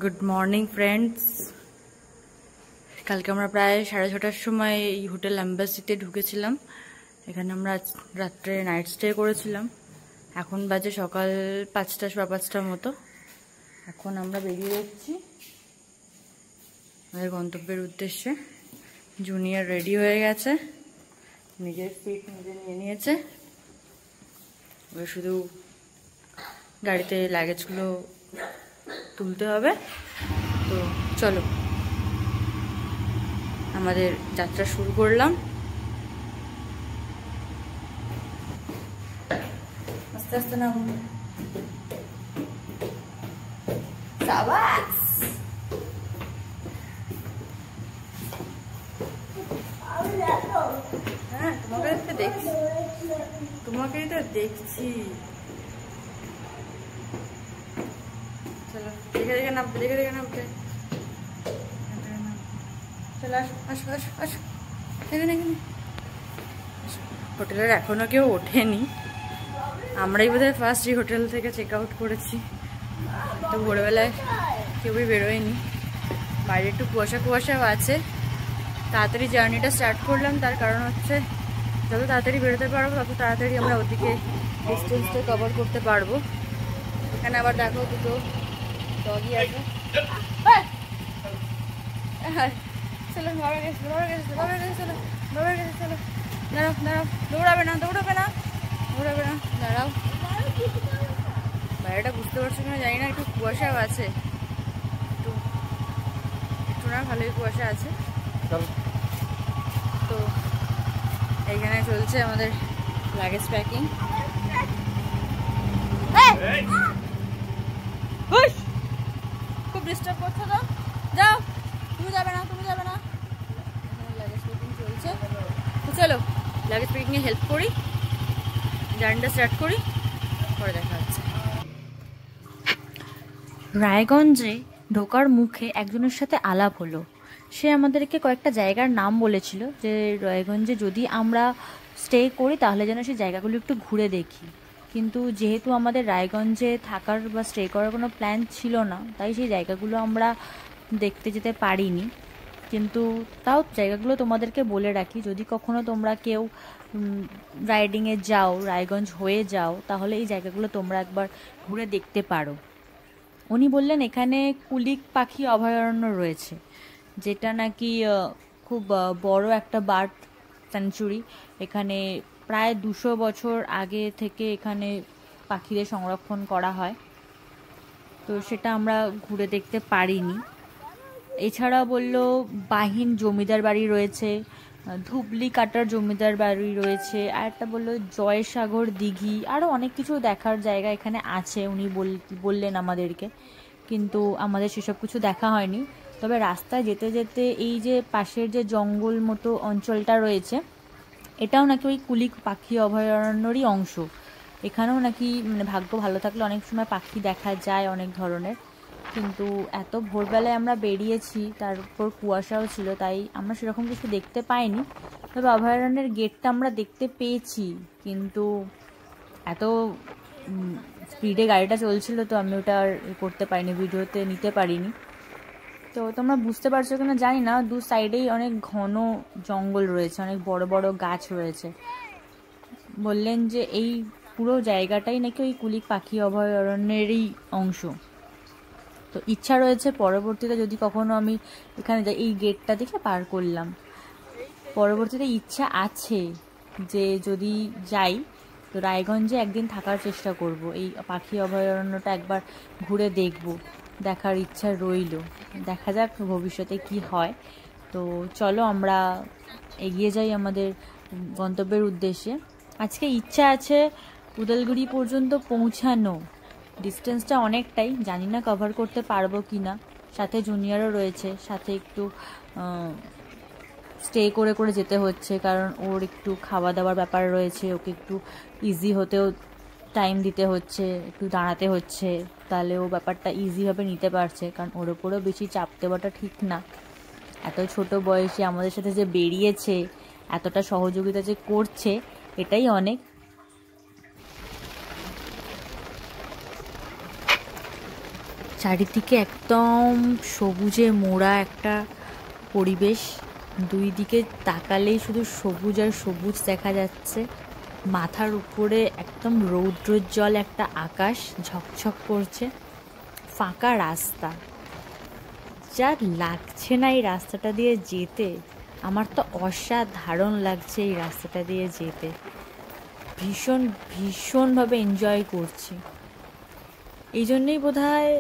Good morning friends. কালকে আমরা প্রায় 6:30টার সময় এই হোটেল অ্যাম্বাসিতে ঢুকেছিলাম। এখানে আমরা রাত্রে নাইট স্টে করেছিলাম। এখন বাজে সকাল 5টা, 5:15টার মতো। এখন আমরা বেরিয়ে যাচ্ছি আমাদের গন্তব্যের উদ্দেশ্যে। জুনিয়র রেডি হয়ে গেছে, নিজের সিট নিজে নিয়ে নিয়েছে। এবার শুধু গাড়িতে লাগেজগুলো তুলতে হবে। তো চলো আমাদের যাত্রা শুরু করলাম। আস্তে আস্তে নামো। সাবাস। হ্যাঁ, তোমাকেই তো দেখছি। চলো, দেখে দেখে নামতে। চলো, আসো আসো আসো, এখানে। হোটেলের এখনো কেউ ওঠেনি। আমরাই বোধহয় ফার্স্ট এই হোটেল থেকে চেক আউট করেছি। তো ভোরবেলায় কেউই বেরোয়নি। বাইরে একটু কুয়াশাও আছে। তাড়াতাড়ি জার্নিটা স্টার্ট করলাম, তার কারণ হচ্ছে যত তাড়াতাড়ি বেরোতে পারবো তত তাড়াতাড়ি আমরা ওদিকে ডিস্টেন্সটা কভার করতে পারবো। এখানে আবার দেখো দুটো ডগি আছে। চলো, বাবার কাছে চলো। দাঁড়াও, দৌড়াবে না, দাঁড়াও। বাইরেটা বুঝতে পারছো কিনা জানি না, একটু কুয়াশাও আছে। একটু না, ভালোই কুয়াশা আছে। তো এইখানে চলছে আমাদের লাগেজ প্যাকিং। খুব ডিস্টার্ব করছো তো, যাও। তুমি যাবে না। লাগেজ প্যাকিং চলছে। তো চলো লাগেজ প্যাকিংয়ে হেল্প করি, জার্নিটা স্টার্ট করি, পরে দেখা হচ্ছে। রায়গঞ্জে ঢোকার মুখে একজনের সাথে আলাপ হলো। সে আমাদেরকে কয়েকটা জায়গার নাম বলেছিল যে রায়গঞ্জে যদি আমরা স্টে করি তাহলে যেন সেই জায়গাগুলো একটু ঘুরে দেখি। কিন্তু যেহেতু আমাদের রায়গঞ্জে থাকার বা স্টে করার কোনো প্ল্যান ছিল না, তাই সেই জায়গাগুলো আমরা দেখতে যেতে পারিনি। কিন্তু তাও জায়গাগুলো তোমাদেরকে বলে রাখি, যদি কখনো তোমরা কেউ রাইডিংয়ে যাও, রায়গঞ্জ হয়ে যাও, তাহলে এই জায়গাগুলো তোমরা একবার ঘুরে দেখতে পারো। উনি বললেন এখানে কুলিক পাখি অভয়ারণ্য রয়েছে, যেটা নাকি খুব বড় একটা বার্ড স্যাঞ্চুরি। এখানে প্রায় 200 বছর আগে থেকে এখানে পাখিদের সংরক্ষণ করা হয়। তো সেটা আমরা ঘুরে দেখতে পারিনি। এছাড়া বলল বাহিন জমিদার বাড়ি রয়েছে, ধুবলি কাটার জমিদার বাড়ি রয়েছে, আর একটা বললো জয়সাগর দিঘি, আরও অনেক কিছু দেখার জায়গা এখানে আছে উনি বললেন আমাদেরকে। কিন্তু আমাদের সেসব কিছু দেখা হয়নি। তবে রাস্তায় যেতে যেতে এই যে পাশের যে জঙ্গল মতো অঞ্চলটা রয়েছে, এটাও নাকি ওই কুলিক পাখি অভয়ারণ্যরই অংশ। এখানেও নাকি ভাগ্য ভালো থাকলে অনেক সময় পাখি দেখা যায় অনেক ধরনের। কিন্তু এত ভোরবেলায় আমরা বেরিয়েছি, তার উপর কুয়াশাও ছিল, তাই আমরা সেরকম কিছু দেখতে পাইনি। তবে অভয়ারণ্যের গেটটা আমরা দেখতে পেয়েছি, কিন্তু এত স্পিডে গাড়িটা চলছিল তো আমি ওটা আর করতে পারিনি, ভিডিওতে নিতে পারিনি। তো তোমরা বুঝতে পারছো কিনা জানি না, দু সাইডেই অনেক ঘন জঙ্গল রয়েছে, অনেক বড় বড় গাছ রয়েছে। বললেন যে এই পুরো জায়গাটাই নাকি ওই কুলিক পাখি অভয়ারণ্যেরই অংশ। তো ইচ্ছা রয়েছে পরবর্তীতে যদি কখনো আমি এখানে যাই, এই গেটটা দেখে পার করলাম, পরবর্তীতে ইচ্ছা আছে যে যদি যাই তো রায়গঞ্জে একদিন থাকার চেষ্টা করব, এই পাখি অভয়ারণ্যটা একবার ঘুরে দেখব, দেখার ইচ্ছা রইল। দেখা যাক ভবিষ্যতে কি হয়। তো চলো আমরা এগিয়ে যাই আমাদের গন্তব্যের উদ্দেশ্যে। আজকে ইচ্ছা আছে উদলগুড়ি পর্যন্ত পৌঁছানো। ডিস্টেন্সটা অনেকটাই, জানি না কভার করতে পারবো কি না। সাথে জুনিয়রও রয়েছে, সাথে একটু স্টে করে করে যেতে হচ্ছে, কারণ ওর একটু খাওয়া দাওয়ার ব্যাপার রয়েছে, ওকে একটু ইজি হতেও টাইম দিতে হচ্ছে, একটু দাঁড়াতে হচ্ছে, তাহলে ও ব্যাপারটা ইজিভাবে নিতে পারছে। কারণ ওর ওপরেও বেশি চাপ দেওয়াটা ঠিক না। এত ছোট বয়সে আমাদের সাথে যে বেরিয়েছে, এতটা সহযোগিতা যে করছে, এটাই অনেক। চারিদিকে একদম সবুজে মোড়া একটা পরিবেশ, দুই দিকে তাকালেই শুধু সবুজ আর সবুজ দেখা যাচ্ছে। মাথার উপরে একদম রৌদ্রোজ্জ্বল একটা আকাশ ঝকঝক করছে, ফাঁকা রাস্তা। যা লাগছে না এই রাস্তাটা দিয়ে যেতে, আমার তো অসাধারণ লাগছে এই রাস্তাটা দিয়ে যেতে। ভীষণ ভীষণভাবে এনজয় করছি। এই জন্যেই বোধহয়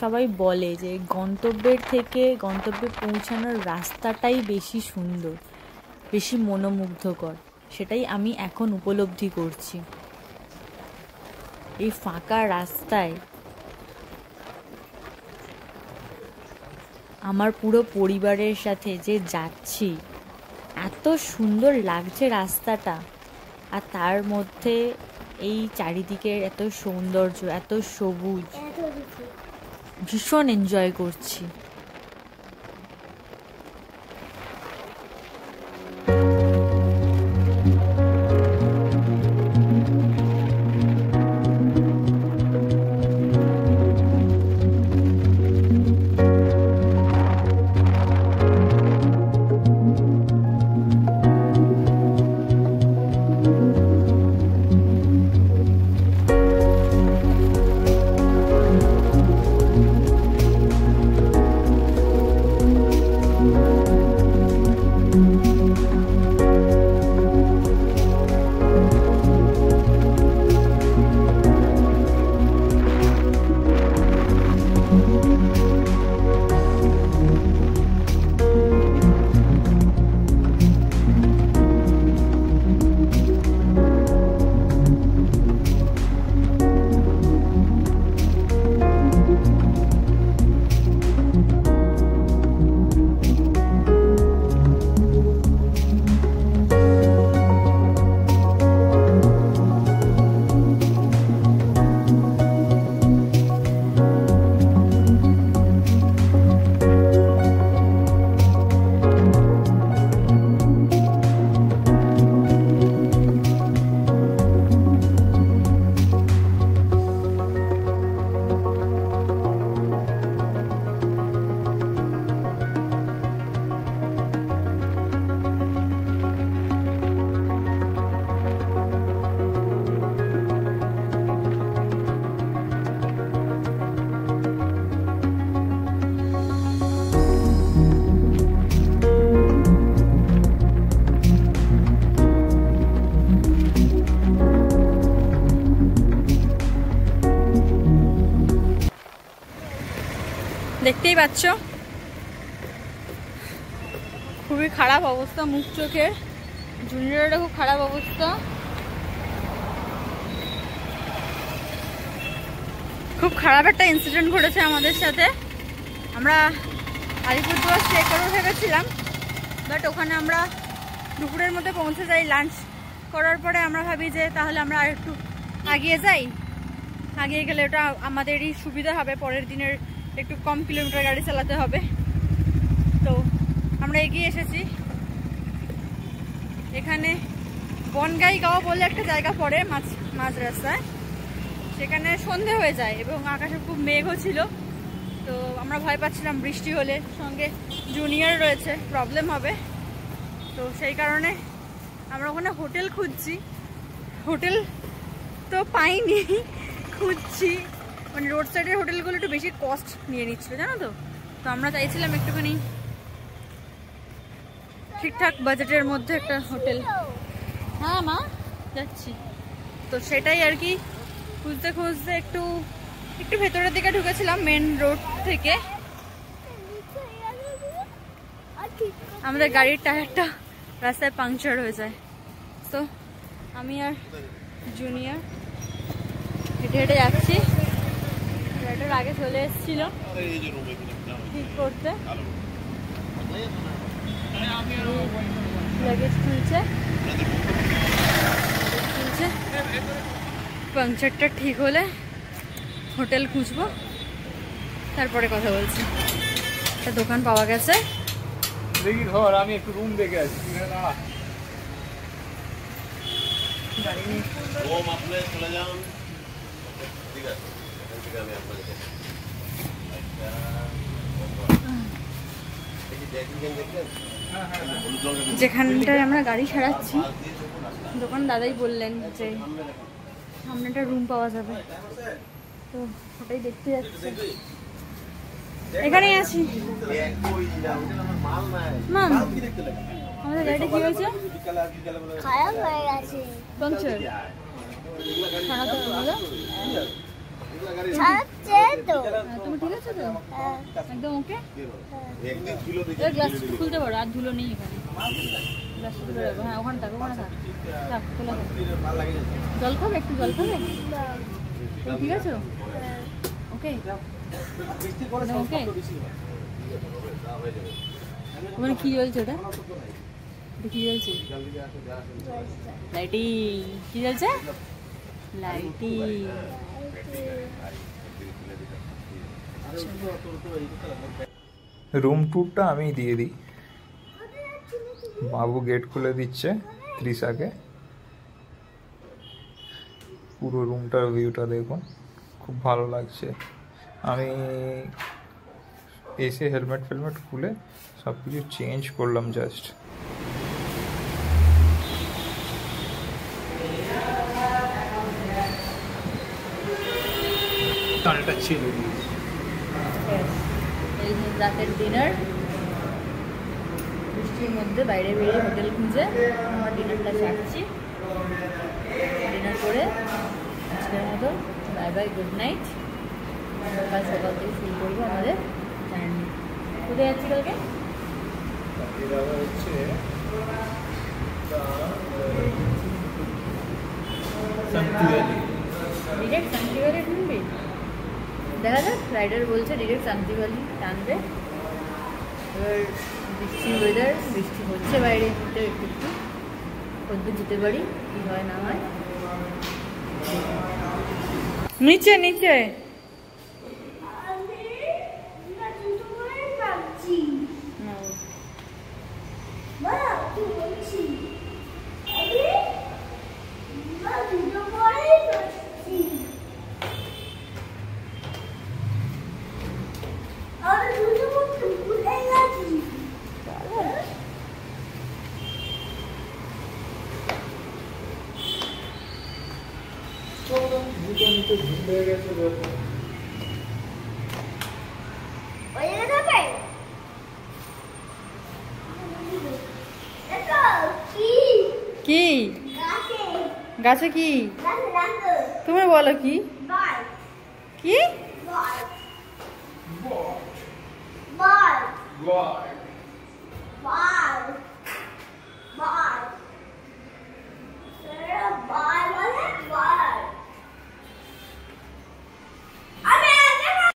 সবাই বলে যে গন্তব্যের থেকে গন্তব্যে পৌঁছানোর রাস্তাটাই বেশি সুন্দর, বেশি মনোমুগ্ধকর। সেটাই আমি এখন উপলব্ধি করছি। এই ফাঁকা রাস্তায় আমার পুরো পরিবারের সাথে যে যাচ্ছি, এত সুন্দর লাগছে রাস্তাটা। আর তার মধ্যে এই চারিদিকের এত সৌন্দর্য, এত সবুজ, ভীষণ এনজয় করছি। দেখতেই পাচ্ছ খুবই খারাপ অবস্থা মুখ চোখের। জুনিয়রেরও খুব খারাপ অবস্থা, খুব খারাপ একটা ইনসিডেন্ট ঘটেছে আমাদের সাথে। আমরা আলিপুরদুয়ার স্টে করে ভেবেছিলাম, বাট ওখানে আমরা দুপুরের মধ্যে পৌঁছে যাই। লাঞ্চ করার পরে আমরা ভাবি যে তাহলে আমরা আর একটু আগিয়ে যাই, আগিয়ে গেলে ওটা আমাদেরই সুবিধা হবে, পরের দিনের একটু কম কিলোমিটার গাড়ি চালাতে হবে। তো আমরা এগিয়ে এসেছি। এখানে বনগাইগাঁও বলে একটা জায়গা পড়ে মাঝ রাস্তায়, সেখানে সন্ধে হয়ে যায় এবং আকাশে খুব মেঘও ছিল। তো আমরা ভয় পাচ্ছিলাম বৃষ্টি হলে, সঙ্গে জুনিয়র রয়েছে, প্রবলেম হবে। তো সেই কারণে আমরা ওখানে হোটেল খুঁজছি, হোটেল তো পাইনি, খুঁজছি। মানে রোড সাইডের হোটেলগুলো একটু বেশি কস্ট নিয়ে নিচ্ছিল, জানো তো। তো আমরা চাইছিলাম একটুখানি ঠিকঠাক বাজেটের মধ্যে একটা হোটেল। হ্যাঁ মা, যাচ্ছি। তো সেটাই আর কি খুঁজতে খুঁজতে একটু ভেতরের দিকে ঢুকেছিলাম মেন রোড থেকে। আমাদের গাড়ির টায়ারটা রাস্তায় পাংচার হয়ে যায়। তো আমি আর জুনিয়র হেঁটে হেঁটে যাচ্ছি। গাড়িটার আগে চলে এসেছিল ঠিক করতে, লাগেজ খুলছে। পাংচারটা ঠিক হলে হোটেল খুঁজবো, তারপরে কথা বলছি। একটা দোকান পাওয়া গেছে, দেখি ধর আমি একটু রুম দেখে আসি। যেখানটায় আমরা গাড়ি সারাচ্ছি দোকান দাদাই বললেন যে সামনে একটা রুম পাওয়া যাবে, তো ওটাই দেখতে যাচ্ছি। এখানেই আছি। মাম, আমাদের গাড়িটা কি হয়েছে? খারাপ হয়ে গেছে। পাংচার সারাতে হবে। ছাড়ছে তো। তুমি ঠিক আছে তো? হ্যাঁ। একদম ওকে। গ্লাস খুলতে পারো, আর ধুলো নেই এখানে। গ্লাস খুলতে পারো। হ্যাঁ, ওখানে থাক, ওখানে থাক। থাক, খোলা থাক। জল খাবে? একটু জল খাবে? তুমি ঠিক আছো? ওকে ওকে। ওখানে কি জ্বলছে? ওটা কি জ্বলছে? লাইটিং। কি জ্বলছে? লাইটিং। রুম ট্যুরটা আমি দিয়ে দিই। বাবু গেট খুলে দিচ্ছে তৃষাকে। পুরো রুমটার ভিউটা দেখুন, খুব ভালো লাগছে। আমি এসে হেলমেট ফেলমেট খুলে সব কিছু চেঞ্জ করলাম জাস্ট। এটা ছিল এই রাতের ডিনার, বৃষ্টির মধ্যে বাইরে বেরিয়ে হোটেল খুঁজে আমরা ডিনারটা সারছি। ডিনার করে আজকের মতো বাই বাই, গুড নাইট। কাল সকাল থেকে শুরু করবো আমাদের জার্নি। কোথায় যাচ্ছি কালকে? হচ্ছে ডিরেক্ট শান্তি ভ্যালি ঢুকবি? দেখা যাক, রাইডার বলছে ডিরেক্ট শান্তি ভ্যালি টানবে। এবার বৃষ্টি ওয়েদার, বৃষ্টি হচ্ছে বাইরে, একটু একটু কদ্দূর যেতে পারি, কি হয় না হয়। নিচে নিচে কি গাছে কি তুমি বলো? কি কি বল